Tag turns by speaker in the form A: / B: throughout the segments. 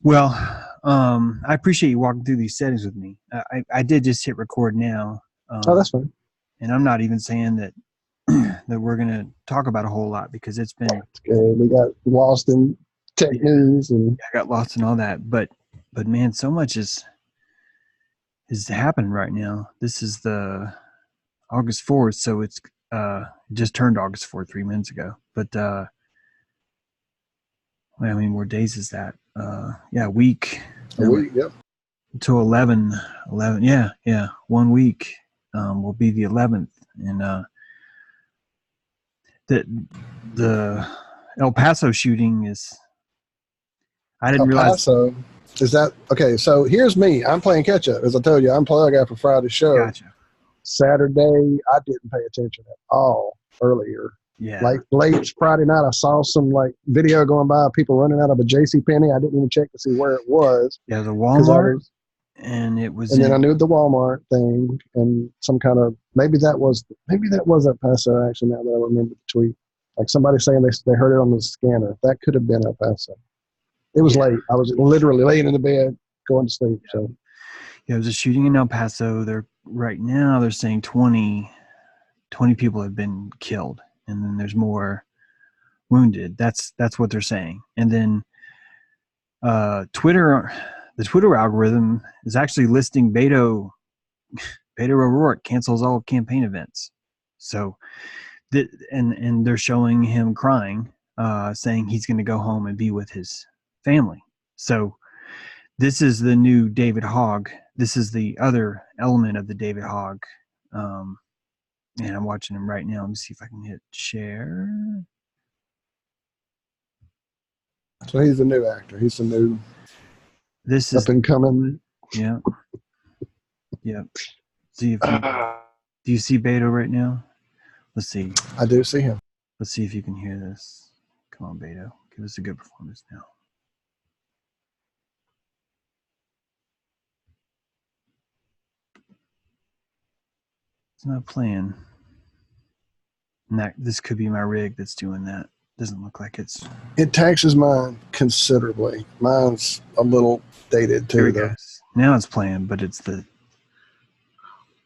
A: Well, I appreciate you walking through these settings with me. I did just hit record now,
B: Oh, that's fine.
A: and I'm not even saying that that we're going to talk about a whole lot because it's been
B: It's good. We got lost in tech
A: yeah,
B: news and
A: I got lost in all that. But man, so much is happening right now. This is the August 4th, so it's just turned August 4th 3 minutes ago. But how many more days is that? Yeah, a week.
B: a
A: No,
B: week. Yep.
A: to 11. Yeah, 1 week will be the 11th. And the El Paso shooting is, I didn't
B: El
A: realize.
B: Paso. Is that okay? So here's me. I'm playing catch up. As I told you, I'm plug after Friday's show.
A: Gotcha.
B: Saturday, I didn't pay attention at all earlier.
A: Yeah.
B: Like late Friday night, I saw some like video going by of people running out of a J.C. Penney. I didn't even check to see where it was
A: Yeah, the
B: because I
A: Walmart,
B: was,
A: and it was
B: and then I
A: in,
B: knew the Walmart thing and some kind of maybe that was El Paso. Actually, now that I remember the tweet, like somebody saying they heard it on the scanner. That could have been El Paso. It was
A: yeah,
B: late. I was literally laying in the bed going to sleep. So
A: yeah, it was a shooting in El Paso. Right now they're saying 20 people have been killed, and then there's more wounded. That's what they're saying. And then Twitter, the Twitter algorithm is actually listing Beto O'Rourke cancels all campaign events. So, and they're showing him crying, saying he's going to go home and be with his family. So, this is the new David Hogg. This is the other element of the David Hogg. Um, and I'm watching him right now. Let me see if I can hit share.
B: he's a new actor. He's a new
A: This
B: up
A: is,
B: and coming.
A: yeah, yeah. See if you do you see Beto right now? Let's see.
B: I do see him.
A: Let's see if you can hear this. Come on, Beto. Give us a good performance now. It's not playing. And this could be my rig that's doing that. Doesn't look like it's.
B: It taxes mine considerably. Mine's a little dated
A: Here
B: too,
A: it
B: though.
A: goes. Now it's playing, but it's the.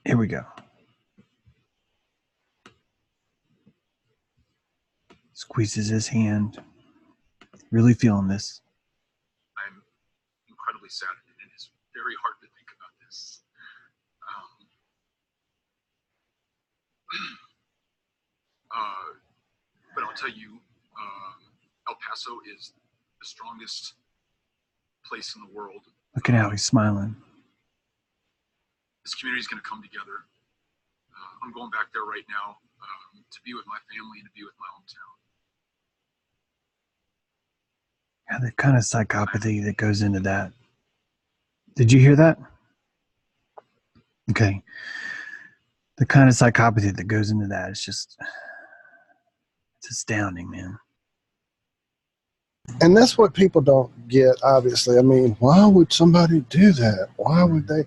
A: Here we go. Squeezes his hand. Really feeling this.
C: I'm incredibly saddened, and it is very hard to think about this. But I'll tell you, El Paso is the strongest place in the world.
A: Look at how he's smiling.
C: This community is going to come together. I'm going back there right now to be with my family and to be with my hometown.
A: Yeah, the kind of psychopathy that goes into that. Did you hear that? Okay. The kind of psychopathy that goes into that is just, it's astounding, man.
B: And that's what people don't get, obviously. I mean, why would somebody do that? Why would they?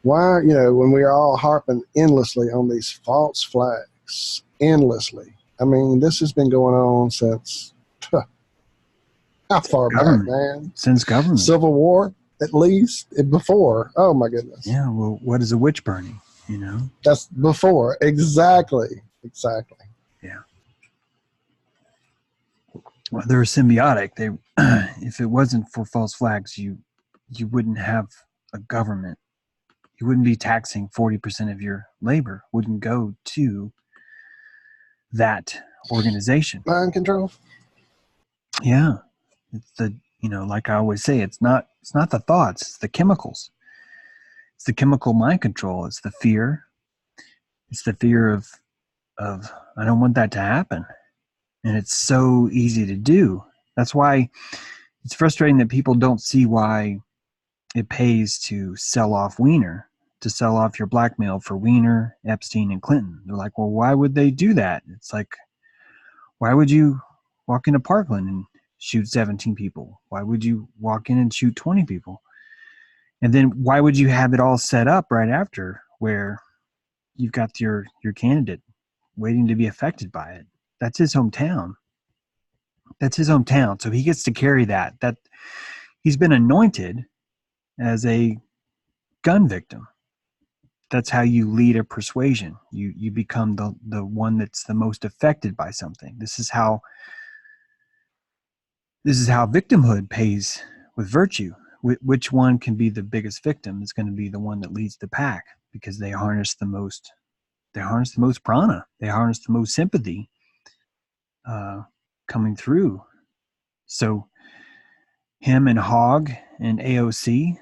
B: Why, when we're all harping endlessly on these false flags, endlessly. I mean, this has been going on since how far back, man?
A: Since government.
B: Civil War, at least, before. Oh, my goodness.
A: Yeah, well, what is a witch burning,
B: That's before. Exactly.
A: Yeah. Well, they're symbiotic. They, if it wasn't for false flags, you wouldn't have a government. You wouldn't be taxing 40% of your labor. Wouldn't go to that organization.
B: Mind control.
A: Yeah, it's the like I always say, it's not the thoughts, it's the chemicals. It's the chemical mind control. It's the fear. It's the fear of I don't want that to happen. And it's so easy to do. That's why it's frustrating that people don't see why it pays to sell off Wiener, to sell off your blackmail for Wiener, Epstein, and Clinton. They're like, well, why would they do that? It's like, why would you walk into Parkland and shoot 17 people? Why would you walk in and shoot 20 people? And then why would you have it all set up right after where you've got your candidate waiting to be affected by it? That's his hometown. So he gets to carry that. He's been anointed as a gun victim. That's how you lead a persuasion. You become the one that's the most affected by something. This is how victimhood pays with virtue. Which one can be the biggest victim is going to be the one that leads the pack, because they harness the most prana. They harness the most sympathy coming through. So him and Hogg and AOC,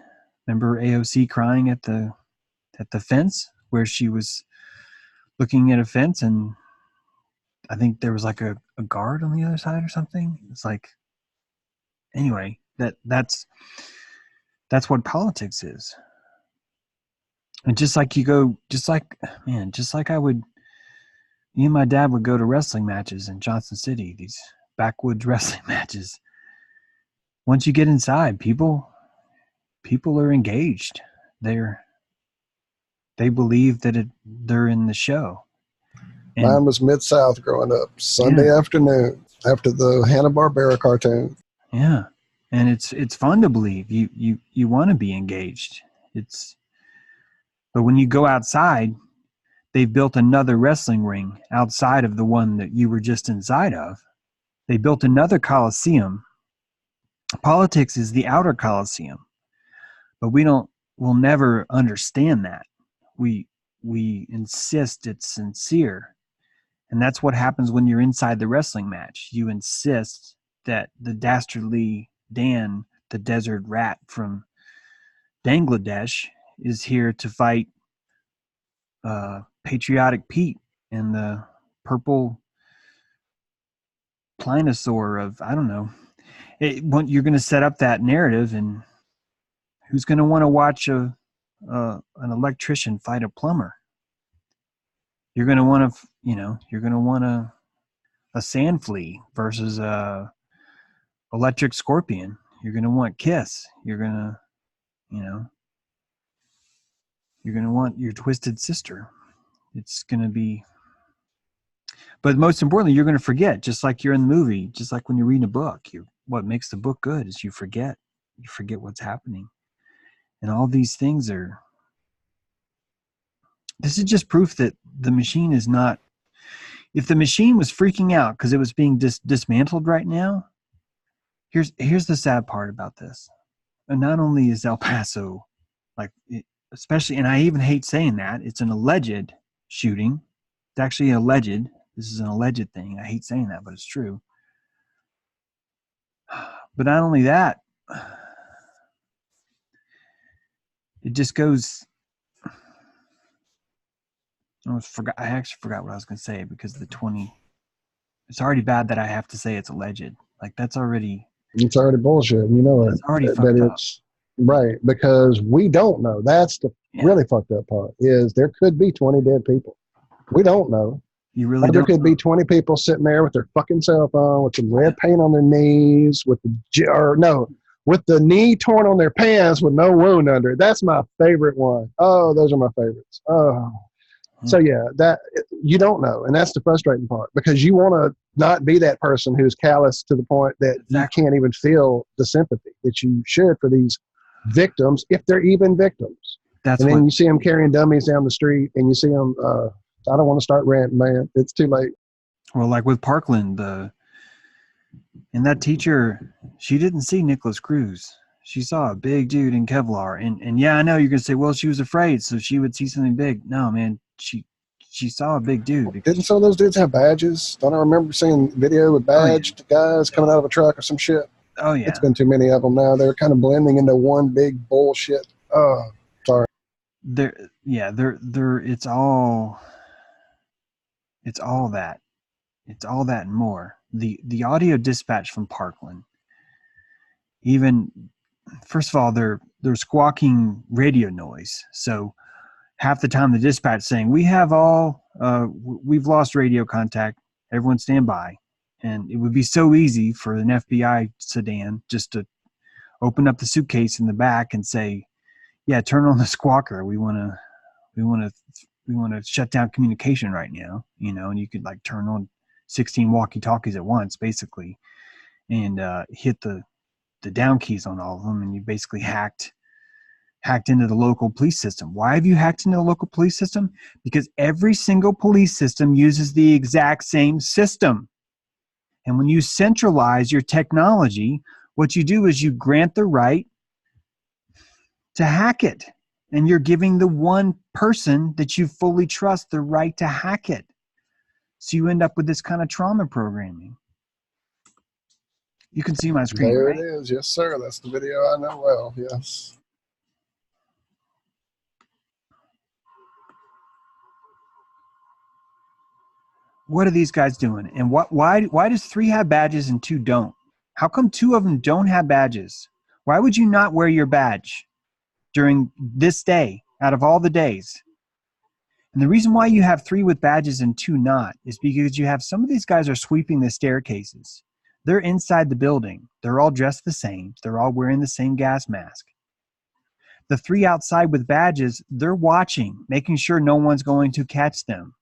A: remember AOC crying at the fence where she was looking at a fence, and I think there was like a guard on the other side or something. It's like, anyway, that's what politics is. And just like me and my dad would go to wrestling matches in Johnson City, these backwoods wrestling matches. Once you get inside, people are engaged. They believe that they're in the show. And
B: mine was Mid-South growing up, Sunday afternoon after the Hanna-Barbera cartoon.
A: Yeah. And it's fun to believe. You want to be engaged. But when you go outside, they've built another wrestling ring outside of the one that you were just inside of. They built another coliseum. Politics is the outer coliseum, but we'll never understand that. We insist it's sincere. And that's what happens when you're inside the wrestling match. You insist that the dastardly Dan, the desert rat from Bangladesh, is here to fight Patriotic Pete and the purple plinosaur of, I don't know. You're going to set up that narrative, and who's going to want to watch an electrician fight a plumber? You're going to want a sand flea versus a electric scorpion. You're going to want Kiss. You're going to want your twisted sister. It's going to be, but most importantly, you're going to forget, just like you're in the movie, just like when you're reading a book. What makes the book good is you forget what's happening. And all these things this is just proof that the machine is not, if the machine was freaking out because it was being dismantled right now, here's the sad part about this. And not only is El Paso, especially, and I even hate saying that, it's an alleged shooting. It's actually alleged. This is an alleged thing. I hate saying that, but it's true. But not only that, it just goes. I actually forgot what I was going to say, because it's already bad that I have to say it's alleged. Like, that's already.
B: It's already bullshit. You know
A: it's already fucked up.
B: Right, because we don't know. That's the really fucked up part, is there could be 20 dead people. We don't know.
A: You really
B: There
A: don't
B: could
A: know.
B: be 20 people sitting there with their fucking cell phone, with some red paint on their knees, with the knee torn on their pants with no wound under it. That's my favorite one. Oh, those are my favorites. Oh. So yeah, that you don't know, and that's the frustrating part, because you want to not be that person who's callous to the point that you can't even feel the sympathy that you should for these victims, if they're even victims. And then you see them carrying dummies down the street, and you see them. I don't want to start ranting, man. It's too late.
A: Well, like with Parkland, and that teacher, she didn't see Nicholas Cruz. She saw a big dude in Kevlar, and yeah, I know you're gonna say, well, she was afraid, so she would see something big. No, man, she saw a big dude.
B: Didn't some of those dudes have badges? Don't I remember seeing video with badged guys coming out of a truck or some shit?
A: Oh yeah,
B: it's been too many of them now. They're kind of blending into one big bullshit. Oh, sorry.
A: It's all that. It's all that and more. The audio dispatch from Parkland, even, first of all, they're squawking radio noise. So half the time the dispatch saying, we've lost radio contact, everyone stand by. And it would be so easy for an FBI sedan just to open up the suitcase in the back and say, yeah, turn on the squawker. We want to shut down communication right now, and you could like turn on 16 walkie-talkies at once, basically, and hit the the down keys on all of them, and you basically hacked into the local police system. Why have you hacked into the local police system? Because every single police system uses the exact same system. And when you centralize your technology, what you do is you grant the right to hack it. And you're giving the one person that you fully trust the right to hack it. So you end up with this kind of trauma programming. You can see my screen,
B: There
A: right?
B: it is. Yes, sir. That's the video I know well. Yes.
A: What are these guys doing? And why does 3 have badges and 2 don't? How come 2 of them don't have badges? Why would you not wear your badge during this day out of all the days? And the reason why you have 3 with badges and 2 not is because you have some of these guys are sweeping the staircases. They're inside the building. They're all dressed the same. They're all wearing the same gas mask. The 3 outside with badges, they're watching, making sure no one's going to catch them.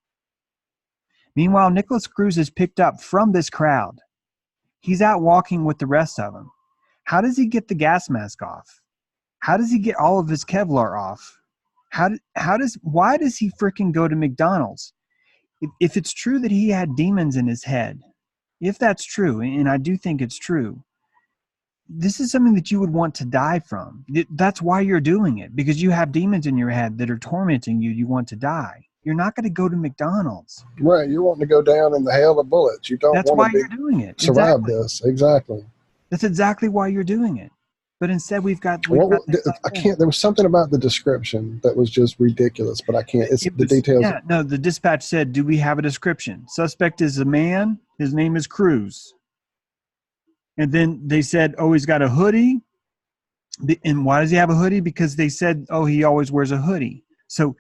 A: Meanwhile, Nicholas Cruz is picked up from this crowd. He's out walking with the rest of them. How does he get the gas mask off? How does he get all of his Kevlar off? Why does he freaking go to McDonald's? If it's true that he had demons in his head, if that's true, and I do think it's true, this is something that you would want to die from. That's why you're doing it, because you have demons in your head that are tormenting you. You want to die. You're not going to go to McDonald's.
B: Right. You're wanting to go down in the hail of bullets. You don't
A: That's
B: want
A: why
B: to
A: you're doing it.
B: survive
A: Exactly.
B: this. Exactly.
A: That's exactly why you're doing it. But instead, we've got this guy.
B: I can't. There was something about the description that was just ridiculous, but I can't. It's the details.
A: Yeah, no, the dispatch said, do we have a description? Suspect is a man. His name is Cruz. And then they said, oh, he's got a hoodie. And why does he have a hoodie? Because they said, oh, he always wears a hoodie. So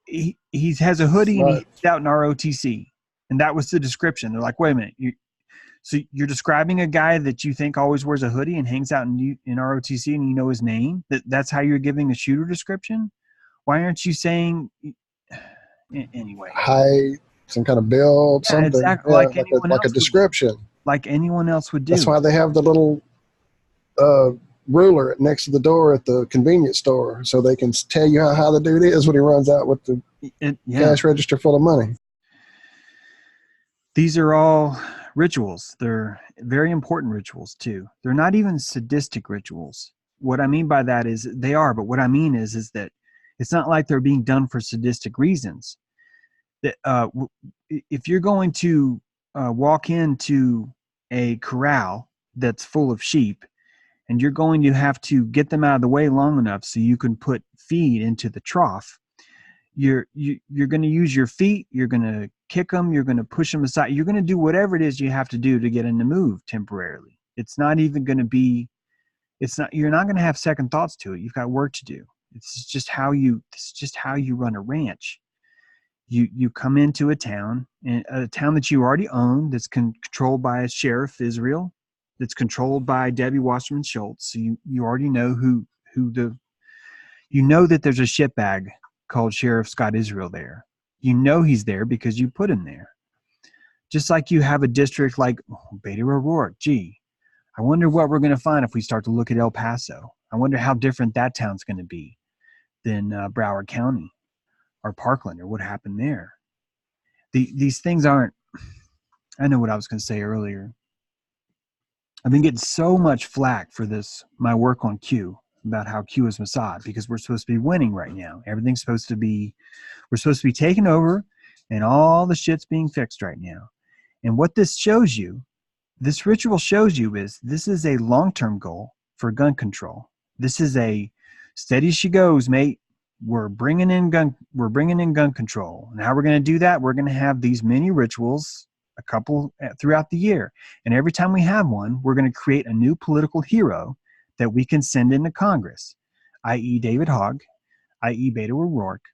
A: he has a hoodie and he's out in ROTC. And that was the description. They're like, wait a minute. So you're describing a guy that you think always wears a hoodie and hangs out in ROTC and you know his name? That's how you're giving a shooter description? Why aren't you saying anyway?
B: Height, some kind of build, something.
A: Exactly,
B: yeah, like a description.
A: Like anyone else would do.
B: That's why they have the little ruler next to the door at the convenience store, so they can tell you how high the dude is when he runs out with the cash register full of money.
A: These are all rituals. They're very important rituals too. They're not even sadistic rituals. What I mean by that is they are, but what I mean is that it's not like they're being done for sadistic reasons. That if you're going to walk into a corral that's full of sheep and you're going to have to get them out of the way long enough so you can put feed into the trough, you're going to use your feet, you're going to kick them, you're going to push them aside, you're going to do whatever it is you have to do to get them to move temporarily. It's not even going to be, you're not going to have second thoughts to it. You've got work to do. It's just how you run a ranch. You come into a town that you already own, that's controlled by a sheriff Israel, that's controlled by Debbie Wasserman Schultz. So you already know you know that there's a shitbag called Sheriff Scott Israel there. You know he's there because you put him there. Just like you have a district like Beto O'Rourke. Gee, I wonder what we're going to find if we start to look at El Paso. I wonder how different that town's going to be than Broward County or Parkland or what happened there. These things aren't, I know what I was going to say earlier. I've been getting so much flack for my work on Q, about how Q is Mossad, because we're supposed to be winning right now. We're supposed to be taking over and all the shit's being fixed right now. And what this ritual shows you is this is a long-term goal for gun control. This is a steady as she goes, mate. We're bringing in gun control. And how we're going to do that, we're going to have these mini rituals, a couple throughout the year. And every time we have one, we're going to create a new political hero that we can send into Congress, i.e. David Hogg, i.e. Beto O'Rourke.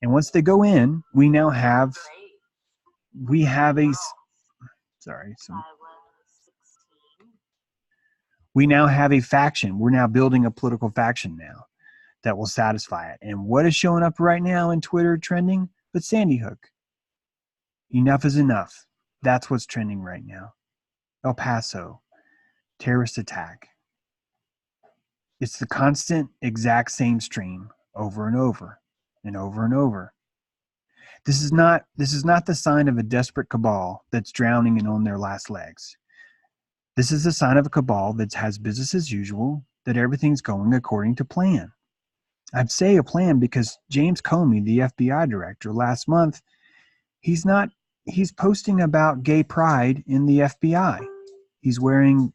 A: And once they go in, we have a faction. We're now building a political faction now that will satisfy it. And what is showing up right now in Twitter trending? But Sandy Hook. Enough is enough. That's what's trending right now. El Paso. terrorist attack. It's the constant, exact same stream over and over and over and over. This is not the sign of a desperate cabal that's drowning and on their last legs. This is a sign of a cabal that has business as usual, that everything's going according to plan. I'd say a plan because James Comey, the FBI director, last month, he's posting about gay pride in the FBI. He's wearing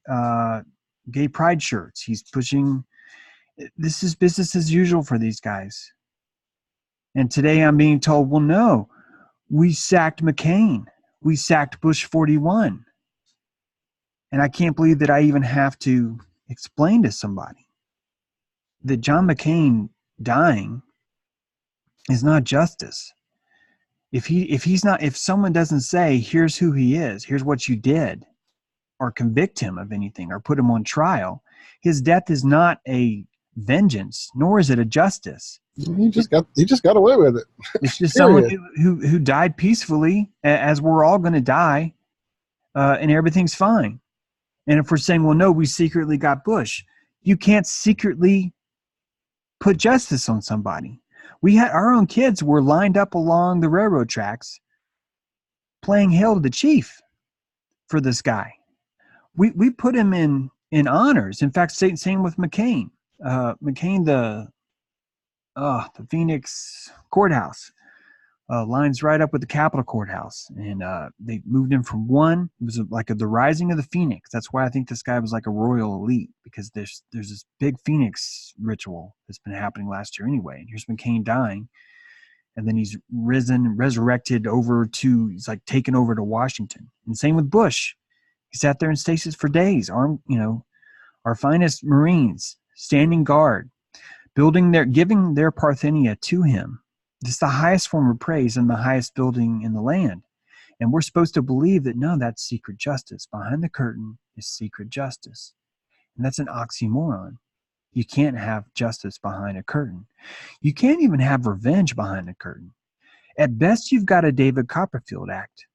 A: gay pride shirts. He's pushing. This is business as usual for these guys. And today I'm being told, well, no, we sacked McCain. We sacked Bush 41. And I can't believe that I even have to explain to somebody that John McCain dying is not justice. If someone doesn't say, here's who he is, here's what you did, or convict him of anything, or put him on trial, his death is not a vengeance, nor is it a justice.
B: He just got away with it.
A: It's just someone who died peacefully, as we're all going to die, and everything's fine. And if we're saying, well, no, we secretly got Bush, you can't secretly put justice on somebody. We had our own kids were lined up along the railroad tracks playing Hail to the Chief for this guy. We put him in honors. In fact, same with McCain. McCain, the Phoenix courthouse lines right up with the Capitol courthouse, and they moved him from one. It was like the rising of the Phoenix. That's why I think this guy was like a royal elite, because there's this big Phoenix ritual that's been happening last year anyway. And here's McCain dying, and then he's resurrected he's like taken over to Washington. And same with Bush. He sat there in stasis for days. Our finest Marines standing guard, giving their Parthenia to him. This is the highest form of praise and the highest building in the land. And we're supposed to believe that, no, that's secret justice. Behind the curtain is secret justice. And that's an oxymoron. You can't have justice behind a curtain. You can't even have revenge behind a curtain. At best, you've got a David Copperfield act.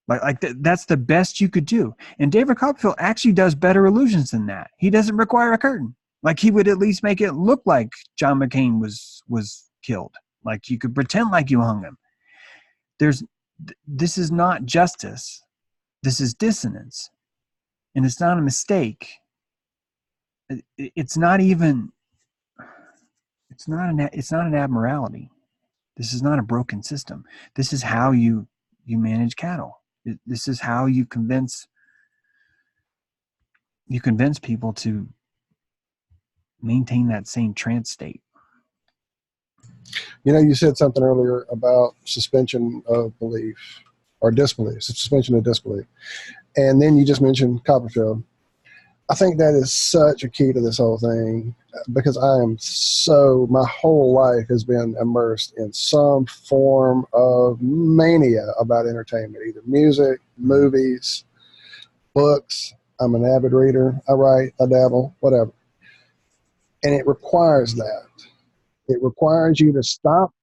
A: That's the best you could do. And David Copperfield actually does better illusions than that. He doesn't require a curtain. Like, he would at least make it look like John McCain was killed. Like, you could pretend like you hung him. This is not justice. This is dissonance. And it's not a mistake. It's not an abnormality. This is not a broken system. This is how you manage cattle. This is how you convince people to maintain that same trance state.
B: You know, you said something earlier about suspension of belief or disbelief, suspension of disbelief. And then you just mentioned Copperfield. I think that is such a key to this whole thing, because my whole life has been immersed in some form of mania about entertainment, either music, movies, books. I'm an avid reader. I write, I dabble, whatever. And it requires that. It requires you to stop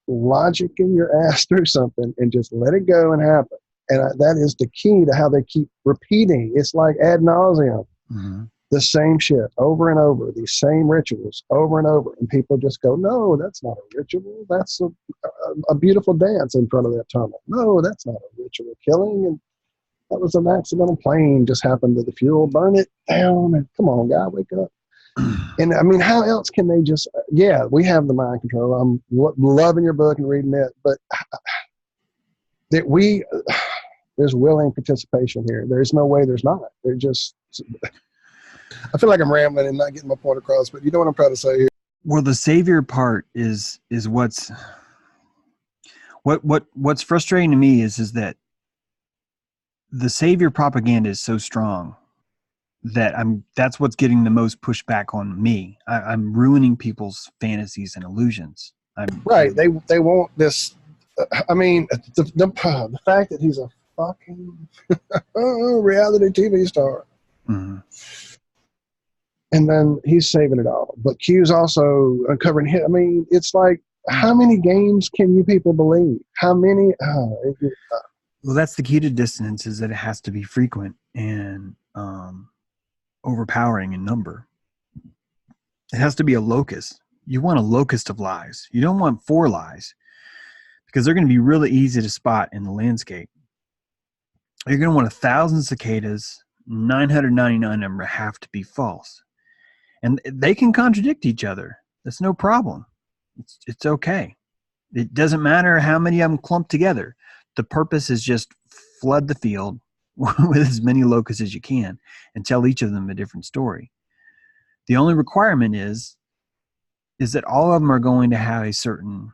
B: logicking your ass through something and just let it go and happen. And that is the key to how they keep repeating. It's like ad nauseum. Mm-hmm. The same shit over and over, these same rituals over and over. And people just go, no, that's not a ritual. That's a beautiful dance in front of that tunnel. No, that's not a ritual killing. And that was an accidental plane just happened to the fuel. Burn it down. And come on, guy, wake up. And I mean, how else can they just, we have the mind control. I'm loving your book and reading it, but there's willing participation here. There's no way there's not. They're just, I feel like I'm rambling and not getting my point across, but you know what I'm trying to say here.
A: Well, the savior part is what's frustrating to me is that the savior propaganda is so strong that that's what's getting the most pushback on me. I'm ruining people's fantasies and illusions.
B: Right. They want this. I mean, the fact that he's a fucking reality TV star. Mm-hmm. And then he's saving it all. But Q's also uncovering him. I mean, it's like, how many games can you people believe? How many?
A: Well, that's the key to dissonance, is that it has to be frequent. And overpowering in number. It has to be a locust. You want a locust of lies. You don't want 4 lies, because they're going to be really easy to spot in the landscape. You're going to want 1,000 cicadas. 999 of them have to be false. And they can contradict each other. That's no problem. It's okay. It doesn't matter how many of them clump together. The purpose is just flood the field with as many locusts as you can and tell each of them a different story. The only requirement is that all of them are going to have a certain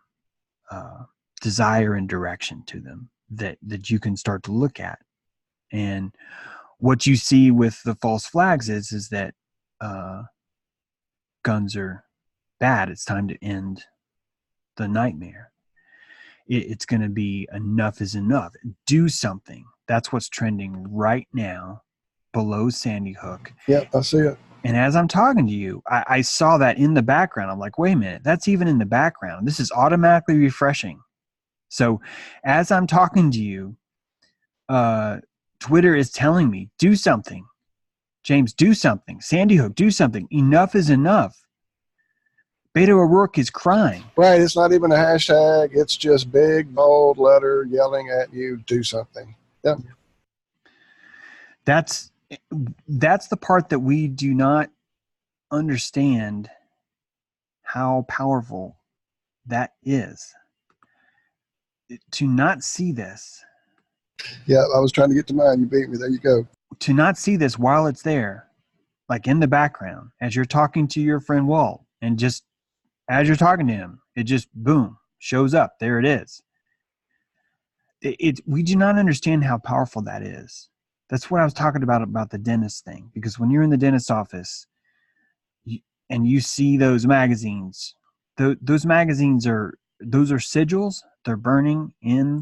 A: desire and direction to them that you can start to look at. And what you see with the false flags is that guns are bad. It's time to end the nightmare. It's going to be enough is enough. Do something. That's what's trending right now below Sandy Hook.
B: Yep, I see it.
A: And as I'm talking to you, I saw that in the background. I'm like, wait a minute, that's even in the background. This is automatically refreshing. So as I'm talking to you, Twitter is telling me, do something. James, do something. Sandy Hook, do something. Enough is enough. Beto O'Rourke is crying.
B: Right. It's not even a hashtag. It's just big, bold letter yelling at you, do something. Yep.
A: That's the part that we do not understand how powerful that is. To not see this.
B: Yeah, I was trying to get to mine. You beat me. There you go.
A: To not see this while it's there, like in the background, as you're talking to your friend Walt, and just as you're talking to him, it just, boom, shows up. There it is. We do not understand how powerful that is. That's what I was talking about the dentist thing. Because when you're in the dentist office and you see those magazines, those magazines those are sigils. They're burning in.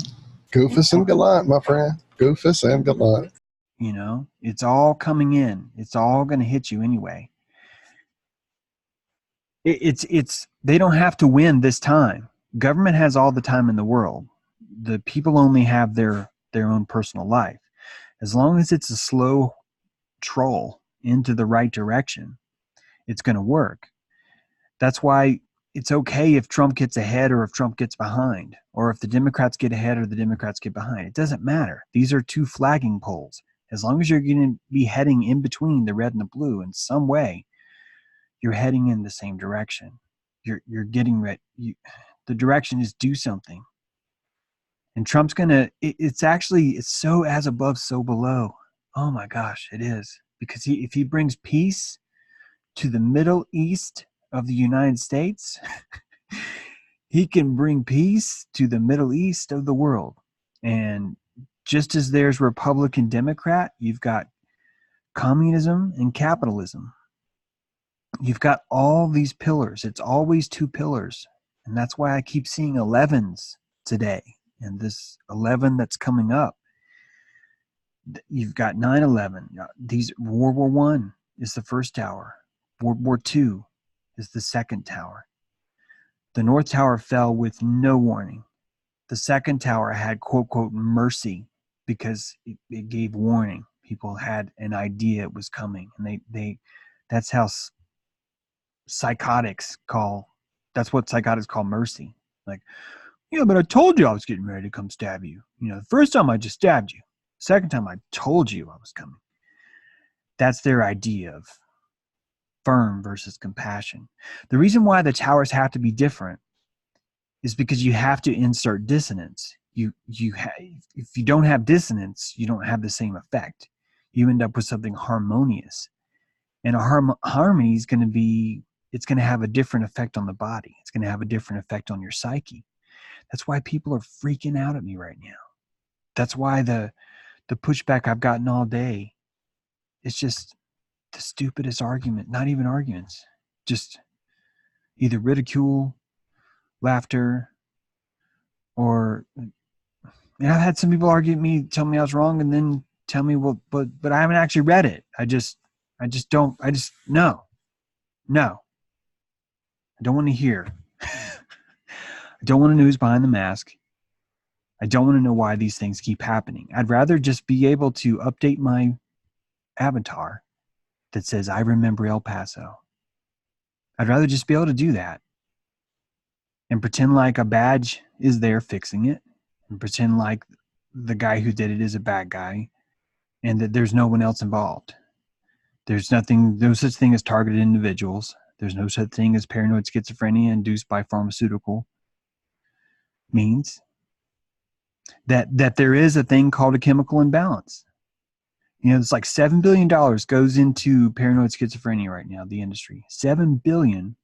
B: Goofus and Gallant, my friend. Goofus and Gallant.
A: You know, it's all coming in. It's all going to hit you anyway. It's they don't have to win this time. Government has all the time in the world. The people only have their own personal life. As long as it's a slow troll into the right direction, it's going to work. That's why it's okay if Trump gets ahead or if Trump gets behind, or if the Democrats get ahead or the Democrats get behind. It doesn't matter. These are 2 flagging poles. As long as you're going to be heading in between the red and the blue in some way, you're heading in the same direction. You're getting ready. The direction is do something. And Trump's gonna. It's so as above, so below. Oh my gosh, it is, because if he brings peace to the Middle East of the United States, he can bring peace to the Middle East of the world. And just as there's Republican, Democrat, you've got communism and capitalism. You've got all these pillars. It's always 2 pillars. And that's why I keep seeing 11s today. And this 11 that's coming up. You've got 9/11. World War I is the first tower. World War II is the second tower. The North Tower fell with no warning. The second tower had, quote, quote, mercy, because it gave warning. People had an idea it was coming. And that's how that's what psychotics call mercy. Like, yeah, but I told you I was getting ready to come stab you. The first time I just stabbed you. Second time I told you I was coming. That's their idea of firm versus compassion. The reason why the towers have to be different is because you have to insert dissonance. If you don't have dissonance, you don't have the same effect. You end up with something harmonious. And a harmony is going to be, it's going to have a different effect on the body. It's going to have a different effect on your psyche. That's why people are freaking out at me right now. That's why the pushback I've gotten all day, it's just the stupidest argument, not even arguments, just either ridicule, laughter, or I've had some people argue with me, tell me I was wrong, and then tell me, well, but I haven't actually read it. No. I don't want to hear. I don't want to know who's behind the mask. I don't want to know why these things keep happening. I'd rather just be able to update my avatar that says, I remember El Paso. I'd rather just be able to do that and pretend like a badge is there fixing it, and pretend like the guy who did it is a bad guy and that there's no one else involved. There's no such thing as targeted individuals. There's no such thing as paranoid schizophrenia induced by pharmaceutical means. That there is a thing called a chemical imbalance. It's like $7 billion goes into paranoid schizophrenia right now, the industry. $7 billion,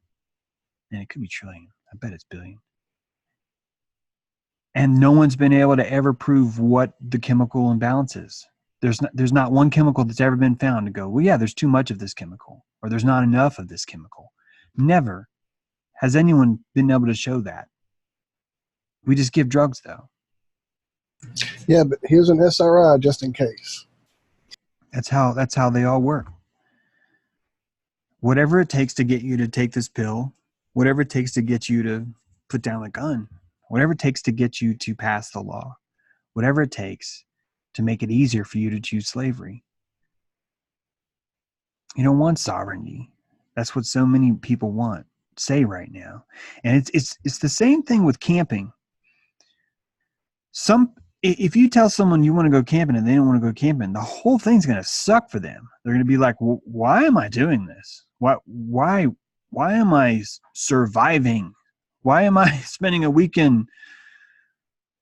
A: and it could be trillion. I bet it's billion. And no one's been able to ever prove what the chemical imbalance is. There's not one chemical that's ever been found to go, well, yeah, there's too much of this chemical, or there's not enough of this chemical. Never has anyone been able to show that. We just give drugs, though.
B: Yeah, but here's an SRI just in case.
A: That's how they all work. Whatever it takes to get you to take this pill, whatever it takes to get you to put down the gun, whatever it takes to get you to pass the law, whatever it takes to make it easier for you to choose slavery. You don't want sovereignty. That's what so many people say right now. And it's the same thing with camping. If you tell someone you want to go camping and they don't want to go camping, the whole thing's going to suck for them. They're going to be like, well, why am I doing this? Why am I surviving? Why am I spending a weekend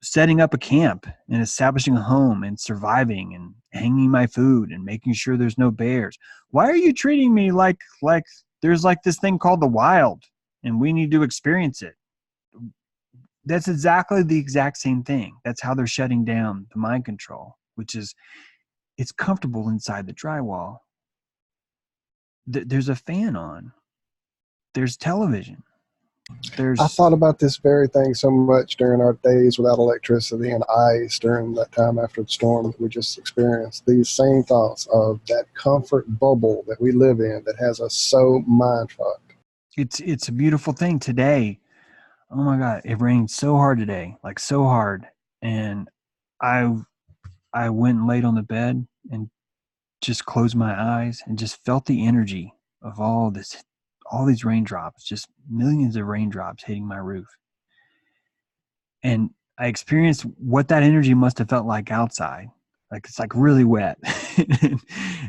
A: setting up a camp and establishing a home and surviving and hanging my food and making sure there's no bears? Why are you treating me like there's like this thing called the wild and we need to experience it? That's exactly the exact same thing. That's how they're shutting down the mind control, which is it's comfortable inside the drywall. There's a fan on. There's television.
B: I thought about this very thing so much during our days without electricity and ice during that time after the storm that we just experienced. These same thoughts of that comfort bubble that we live in that has us so mind fucked.
A: It's a beautiful thing today. Oh my God, it rained so hard today, like so hard. And I went and laid on the bed and just closed my eyes and just felt the energy of all these raindrops, just millions of raindrops hitting my roof. And I experienced what that energy must have felt like outside. Like it's like really wet.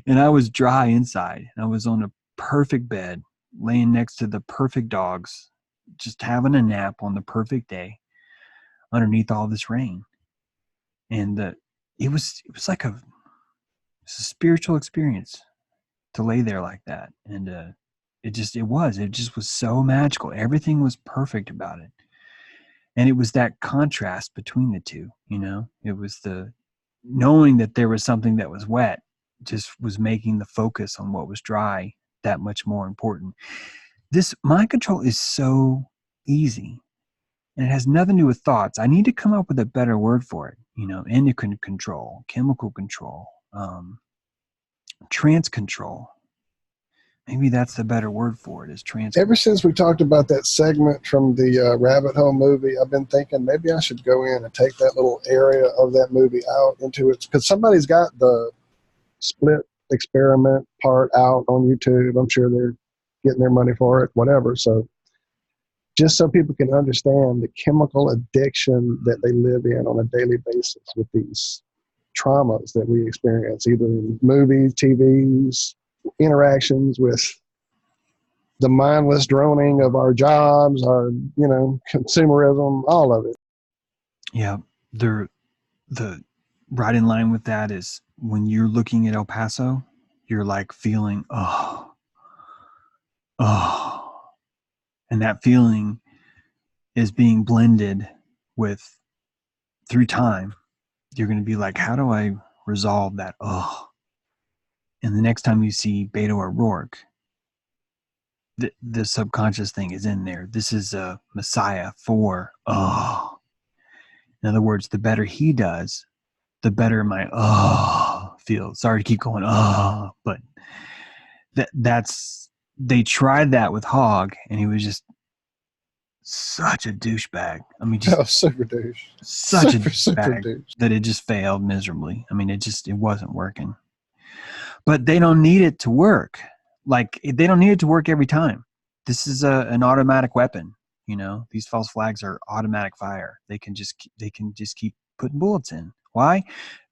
A: And I was dry inside. And I was on a perfect bed, laying next to the perfect dogs, just having a nap on the perfect day underneath all this rain. And it was like a spiritual experience to lay there like that. And it just was so magical. Everything was perfect about it. And it was that contrast between the two, it was the knowing that there was something that was wet just was making the focus on what was dry that much more important. This mind control is so easy and it has nothing to do with thoughts. I need to come up with a better word for it. Endocrine control, chemical control, trance control. Maybe that's the better word for it, is trance.
B: Ever since we talked about that segment from the Rabbit Hole movie, I've been thinking maybe I should go in and take that little area of that movie out into it, because somebody's got the split experiment part out on YouTube. I'm sure they're getting their money for it, whatever. So just so people can understand the chemical addiction that they live in on a daily basis with these traumas that we experience, either in movies, TVs, interactions with the mindless droning of our jobs, our, consumerism, all of it.
A: Yeah. The right in line with that is when you're looking at El Paso, you're like feeling, oh, and that feeling is being blended with through time. You're going to be like, how do I resolve that? Oh, and the next time you see Beto or Rourke, the subconscious thing is in there. This is a messiah for, in other words, the better he does, the better my, feels. Sorry to keep going, but they tried that with Hogg and he was just such a douchebag. I mean, just
B: super douche.
A: Such a douchebag that it just failed miserably. I mean, it wasn't working. but they don't need it to work. Like, they don't need it to work every time. This is an automatic weapon. You know, these false flags are automatic fire. They can just keep putting bullets in. Why?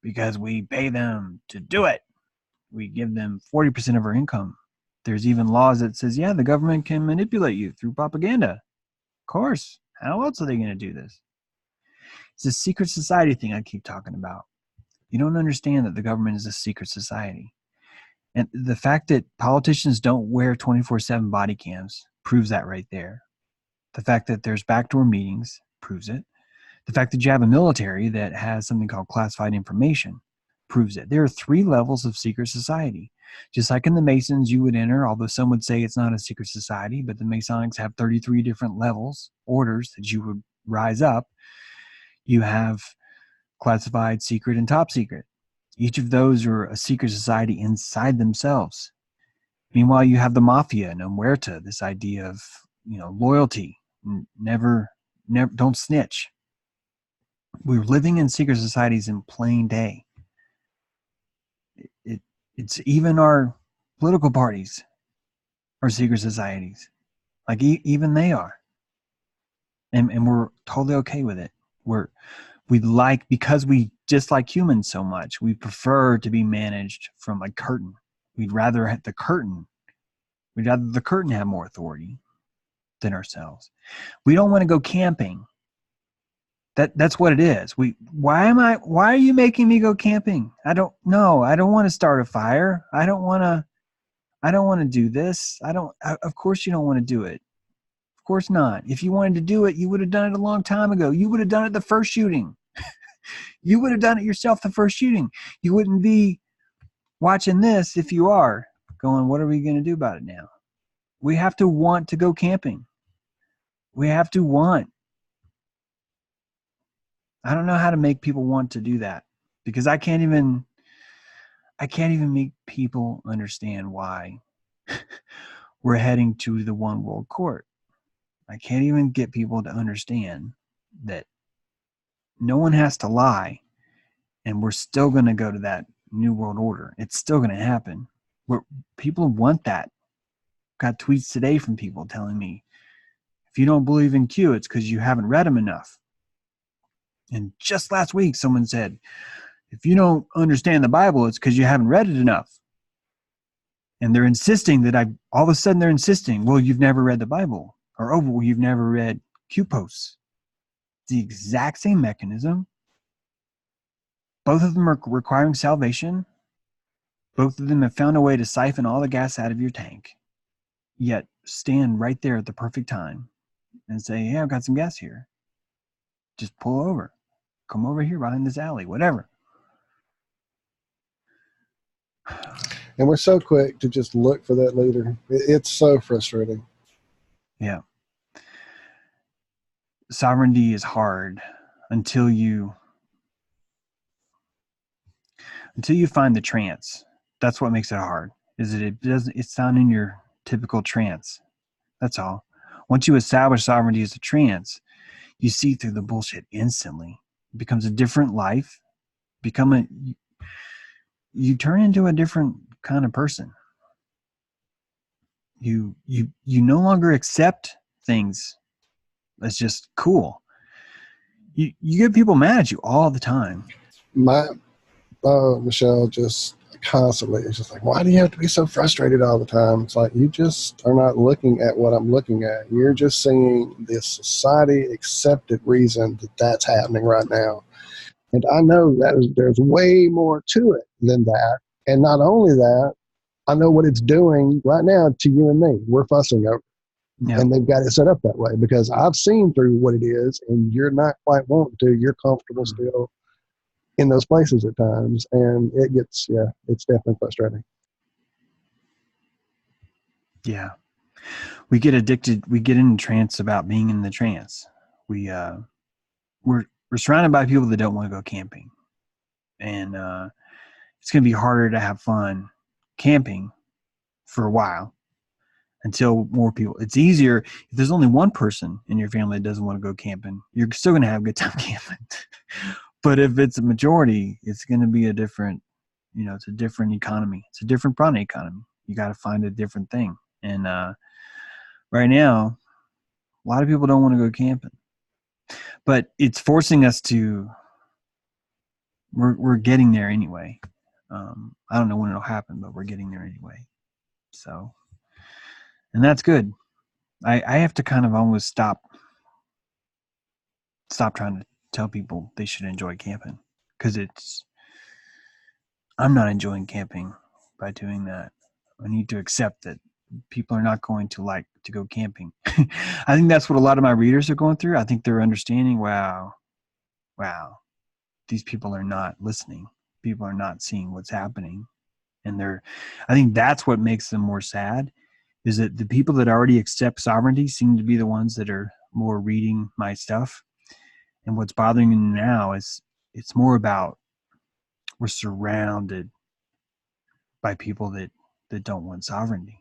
A: Because we pay them to do it. We give them 40% of our income. There's even laws that says, yeah, the government can manipulate you through propaganda. Of course. How else are they going to do this? It's a secret society thing I keep talking about. You don't understand that the government is a secret society. And the fact that politicians don't wear 24/7 body cams proves that right there. The fact that there's backdoor meetings proves it. The fact that you have a military that has something called classified information proves it. There are 3 levels of secret society. Just like in the Masons, you would enter, although some would say it's not a secret society, but the Masonics have 33 different levels, orders that you would rise up. You have classified, secret, and top secret. Each of those are a secret society inside themselves. Meanwhile, you have the mafia and omerta, this idea of, loyalty, never, don't snitch. We're living in secret societies in plain day. It's even our political parties are secret societies. Like, even they are. And we're totally okay with it. Because we dislike humans so much, we prefer to be managed from a curtain. We'd rather have the curtain have more authority than ourselves. We don't want to go camping. That's what it is. Why are you making me go camping? I don't want to start a fire. I don't want to do this. Of course you don't want to do it. Of course not. If you wanted to do it, you would have done it a long time ago. You would have done it the first shooting. You would have done it yourself the first shooting. You wouldn't be watching this if you are going, what are we going to do about it now? We have to want to go camping. We have to want. I don't know how to make people want to do that, because I can't even make people understand why we're heading to the one world court. I can't even get people to understand that no one has to lie, and we're still going to go to that new world order. It's still going to happen. People want that. Got tweets today from people telling me, if you don't believe in Q, it's because you haven't read them enough. And just last week, someone said, if you don't understand the Bible, it's because you haven't read it enough. And they're insisting that all of a sudden they're insisting, well, you've never read the Bible, or, oh, well, you've never read Q posts. The exact same mechanism. Both of them are requiring salvation. Both of them have found a way to siphon all the gas out of your tank, yet stand right there at the perfect time and say, hey, I've got some gas here. Just pull over. Come over here behind this alley, whatever.
B: And we're so quick to just look for that leader. It's so frustrating.
A: Yeah. Sovereignty is hard until you find the trance. That's what makes it hard. It's not in your typical trance. That's all. Once you establish sovereignty as a trance, you see through the bullshit instantly. It becomes a different life. You turn into a different kind of person. You no longer accept things as just cool. You get people mad at you all the time.
B: Michelle just constantly, it's just like, why do you have to be so frustrated all the time? It's like, you just are not looking at what I'm looking at. You're just seeing this society accepted reason that that's happening right now. And I know that there's way more to it than that. And not only that, I know what it's doing right now to you and me. We're fussing over it. Yeah. And they've got it set up that way because I've seen through what it is, and you're not quite wanting to. You're comfortable still in those places at times, and it's definitely frustrating.
A: Yeah. We get addicted. We get in a trance about being in the trance. We're surrounded by people that don't want to go camping, and it's going to be harder to have fun camping for a while until more people. It's easier if there's only one person in your family that doesn't want to go camping. You're still going to have a good time camping. But if it's a majority, it's going to be a different it's a different economy. It's a different prana economy. You got to find a different thing. And right now, a lot of people don't want to go camping, but it's forcing us to. We're getting there anyway. I don't know when it'll happen, but we're getting there anyway. So, and that's good. I have to kind of almost stop trying to tell people they should enjoy camping, because I'm not enjoying camping by doing that. I need to accept that people are not going to like to go camping. I think that's what a lot of my readers are going through. I think they're understanding, wow, these people are not listening. People are not seeing what's happening. And I think that's what makes them more sad, is that the people that already accept sovereignty seem to be the ones that are more reading my stuff. And what's bothering me now is it's more about, we're surrounded by people that don't want sovereignty,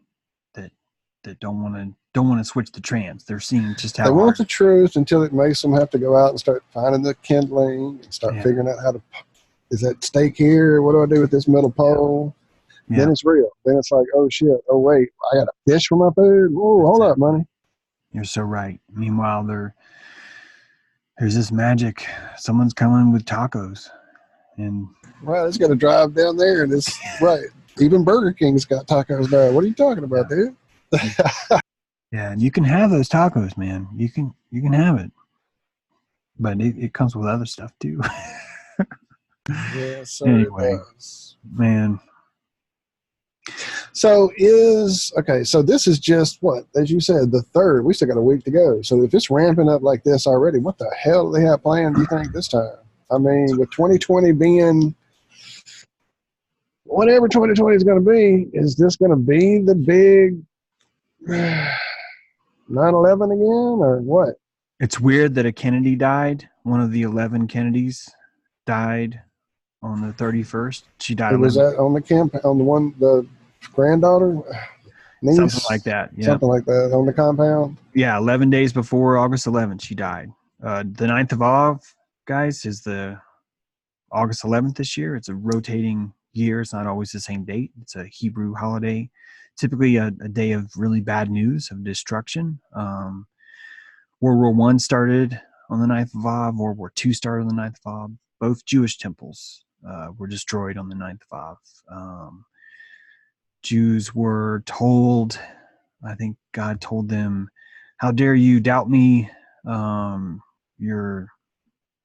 A: that don't want to switch the trans. They're seeing just
B: They
A: how
B: want
A: hard.
B: the truth until it makes them have to go out and start finding the kindling and start
A: Yeah.
B: figuring out how to, is that stake here? What do I do with this metal pole?
A: Yeah.
B: Then it's real. Then it's like, oh shit, oh wait, I got a fish for my food? Whoa, hold up, money.
A: You're so right. Meanwhile, there's this magic. Someone's coming with tacos, and
B: Right, it's got to drive down there, and it's right. Even Burger King's got tacos now. What are you talking about, dude?
A: yeah, and you can have those tacos, man. You can have it, but it comes with other stuff too.
B: Yeah, so
A: Anyway,
B: it does.
A: man.
B: So so this is just what, as you said, the third. We still got a week to go. So if it's ramping up like this already, what the hell do they have planned, do you think, this time? I mean, with 2020 being whatever 2020 is going to be, is this going to be the big 9/11 again, or what?
A: It's weird that a Kennedy died. One of the 11 Kennedys died on the 31st. She died
B: It was
A: 11,
B: that on the on the granddaughter, niece,
A: something like that. Yeah.
B: something like that on the compound.
A: Yeah, 11 days before August 11th, she died. The 9th of Av, guys, is the August 11th this year. It's a rotating year. It's not always the same date. It's a Hebrew holiday, typically a day of really bad news, of destruction. World War I started on the 9th of Av. World War II started on the 9th of Av. Both Jewish temples were destroyed on the 9th of Av. Jews were told, I think God told them, how dare you doubt me? You're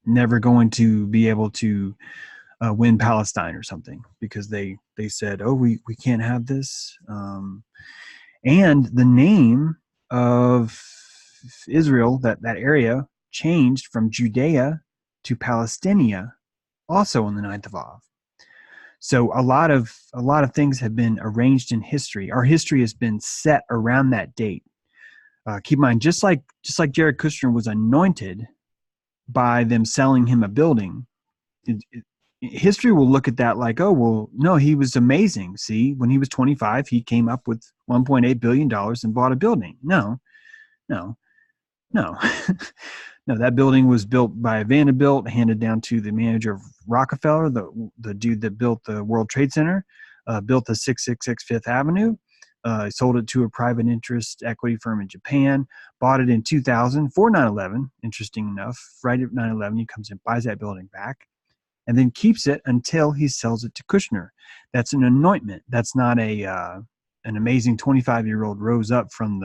A: never going to be able to win Palestine or something, because they said, oh, we can't have this. And the name of Israel, that area, changed from Judea to Palestinia, also on the 9th of Av. So a lot of things have been arranged in history. Our history has been set around that date. Keep in mind, just like Jared Kushner was anointed by them selling him a building, history will look at that like, oh, well, no, he was amazing. See, when he was 25, he came up with $1.8 billion and bought a building. No. No, that building was built by Vanderbilt, handed down to the manager of Rockefeller, the dude that built the World Trade Center, built the 666 Fifth Avenue, sold it to a private interest equity firm in Japan, bought it in 2000 for 9/11. Interesting enough, right at 9/11, he comes in, buys that building back, and then keeps it until he sells it to Kushner. That's an anointment. That's not an amazing 25-year-old rose up from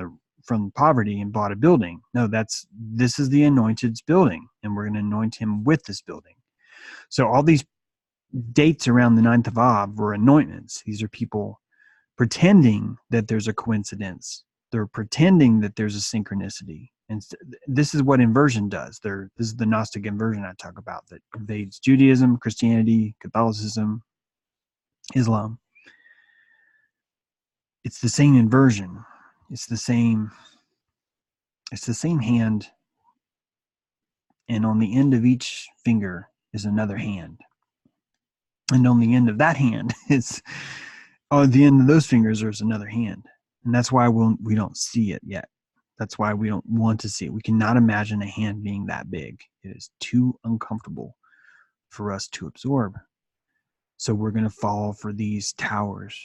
A: poverty and bought a building. No, this is the anointed's building, and we're going to anoint him with this building. So all these dates around the 9th of Av were anointments. These are people pretending that there's a coincidence. They're pretending that there's a synchronicity. And this is what inversion does. This is the Gnostic inversion I talk about, that invades Judaism, Christianity, Catholicism, Islam. It's the same inversion. It's the same hand, and on the end of each finger is another hand, and on the end of that hand is, on the end of those fingers, there's another hand. And that's why we don't see it yet. That's why we don't want to see it. We cannot imagine a hand being that big. It is too uncomfortable for us to absorb. So we're going to fall for these towers.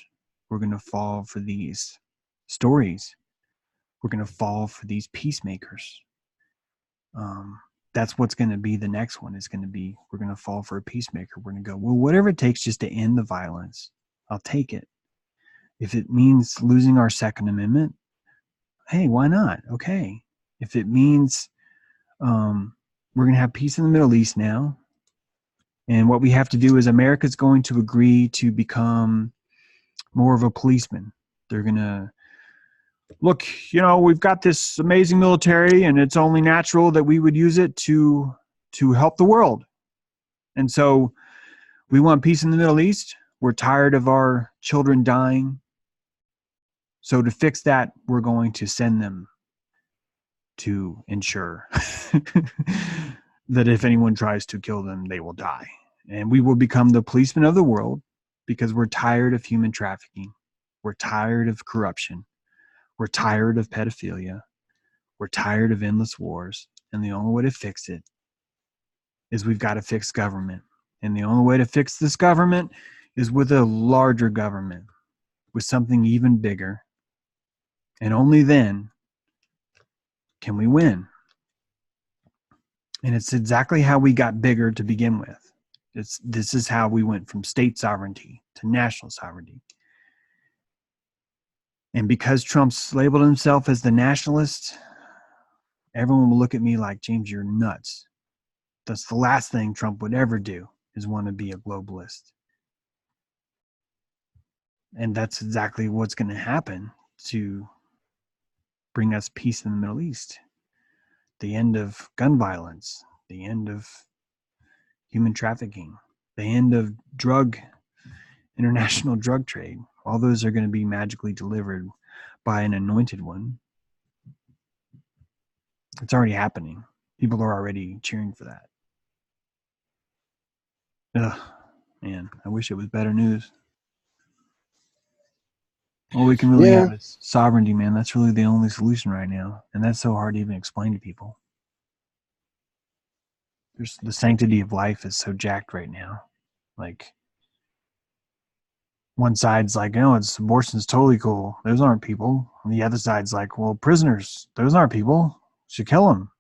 A: We're going to fall for these stories. We're going to fall for these peacemakers. That's what's going to be the next one is going to be, we're going to fall for a peacemaker. We're going to go, well, whatever it takes just to end the violence, I'll take it. If it means losing our Second Amendment, hey, why not? Okay. If it means we're going to have peace in the Middle East now, and what we have to do is America's going to agree to become more of a policeman. They're going to look, we've got this amazing military, and it's only natural that we would use it to help the world. And so we want peace in the Middle East. We're tired of our children dying. So to fix that, we're going to send them to ensure that if anyone tries to kill them, they will die. And we will become the policemen of the world because we're tired of human trafficking. We're tired of corruption. We're tired of pedophilia. We're tired of endless wars. And the only way to fix it is we've got to fix government. And the only way to fix this government is with a larger government, with something even bigger. And only then can we win. And it's exactly how we got bigger to begin with. This is how we went from state sovereignty to national sovereignty. And because Trump's labeled himself as the nationalist, everyone will look at me like, James, you're nuts. That's the last thing Trump would ever do, is want to be a globalist. And that's exactly what's going to happen to bring us peace in the Middle East. The end of gun violence, the end of human trafficking, the end of international drug trade. All those are going to be magically delivered by an anointed one. It's already happening. People are already cheering for that. Ugh, man, I wish it was better news. All we can really have is sovereignty, man. That's really the only solution right now. And that's so hard to even explain to people. The sanctity of life is so jacked right now. Like, one side's like, abortion's totally cool. Those aren't people. And the other side's like, well, prisoners, those aren't people. Should kill them.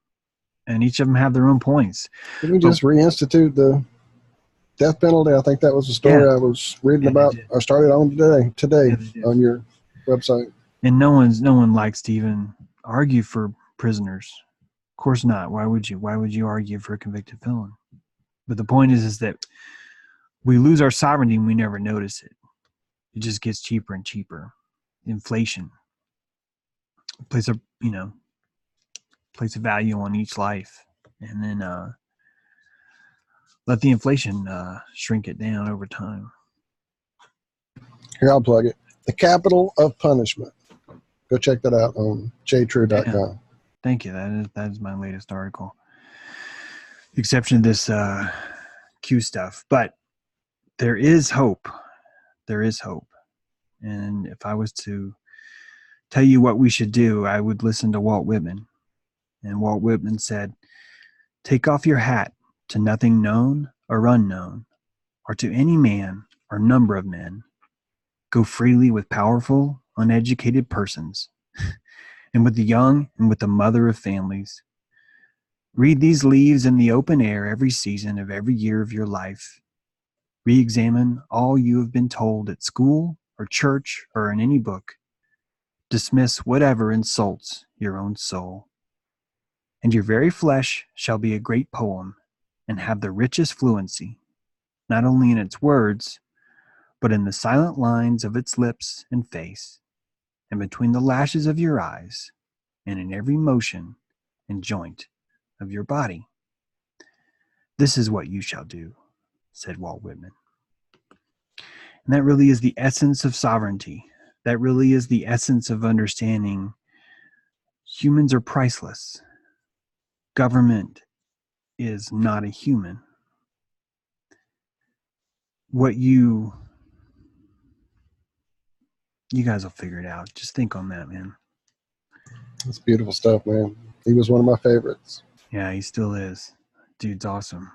A: And each of them have their own points.
B: Did we just reinstitute the death penalty? I think that was the story I was reading about. I started on today on your website.
A: And no one likes to even argue for prisoners. Of course not. Why would you? Why would you argue for a convicted felon? But the point is that we lose our sovereignty and we never notice it. It just gets cheaper and cheaper. Inflation places a value on each life, and then let the inflation shrink it down over time.
B: Here, I'll plug it. The Capital of Punishment. Go check that out on jtrue.com.
A: Yeah. Thank you. That is my latest article. The exception of this Q stuff. But there is hope. There is hope. And if I was to tell you what we should do, I would listen to Walt Whitman. And Walt Whitman said, take off your hat to nothing known or unknown, or to any man or number of men. Go freely with powerful, uneducated persons, and with the young and with the mother of families. Read these leaves in the open air every season of every year of your life. Re-examine all you have been told at school or church or in any book. Dismiss whatever insults your own soul. And your very flesh shall be a great poem and have the richest fluency, not only in its words, but in the silent lines of its lips and face, and between the lashes of your eyes, and in every motion and joint of your body. This is what you shall do, said Walt Whitman. And that really is the essence of sovereignty. That really is the essence of understanding humans are priceless. Government is not a human. What you guys will figure it out. Just think on that, man.
B: That's beautiful stuff, man. He was one of my favorites.
A: Yeah, he still is. Dude's awesome.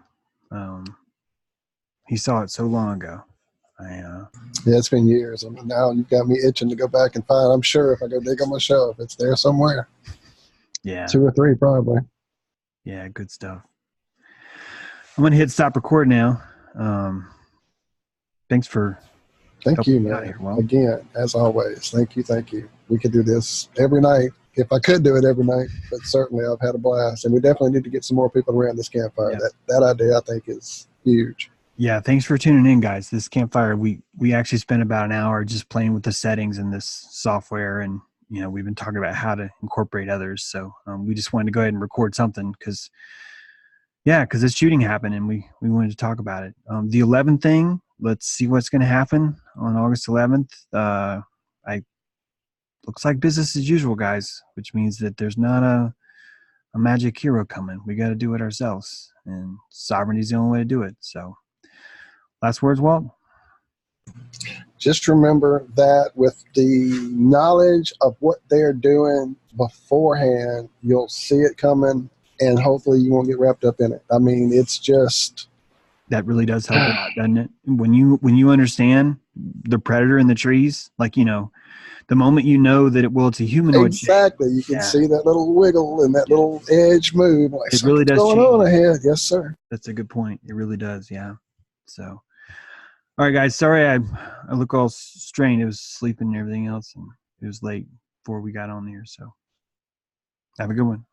A: He saw it so long ago.
B: Yeah, it's been years. I mean, now you've got me itching to go back and find. I'm sure if I go dig on my shelf, it's there somewhere.
A: Yeah.
B: 2 or 3 probably.
A: Yeah, good stuff. I'm gonna hit stop record now. Thanks for
B: Thank
A: helping
B: you,
A: me out
B: man.
A: here. Well,
B: Again, as always, thank you, thank you. We could do this every night if I could do it every night, but certainly I've had a blast, and we definitely need to get some more people around this campfire.
A: yeah.
B: That idea I think is huge.
A: Yeah, thanks for tuning in, guys. This campfire, we actually spent about an hour just playing with the settings in this software, and we've been talking about how to incorporate others. So we just wanted to go ahead and record something because this shooting happened, and we wanted to talk about it. The 11th thing, let's see what's going to happen on August 11th. I looks like business as usual, guys, which means that there's not a magic hero coming. We got to do it ourselves, and sovereignty is the only way to do it. So. Last words, Walt?
B: Just remember that with the knowledge of what they're doing beforehand, you'll see it coming, and hopefully you won't get wrapped up in it. I mean, it's just
A: that really does help a lot, doesn't it? When you understand the predator in the trees, like the moment that it's a humanoid
B: exactly.
A: shape,
B: You can see that little wiggle and that little edge move. Like
A: it really
B: something's
A: does
B: going
A: change.
B: on ahead. Yes, sir.
A: That's a good point. It really does. Yeah. So. All right, guys. Sorry, I look all strained. It was sleeping and everything else, and it was late before we got on here. So, have a good one.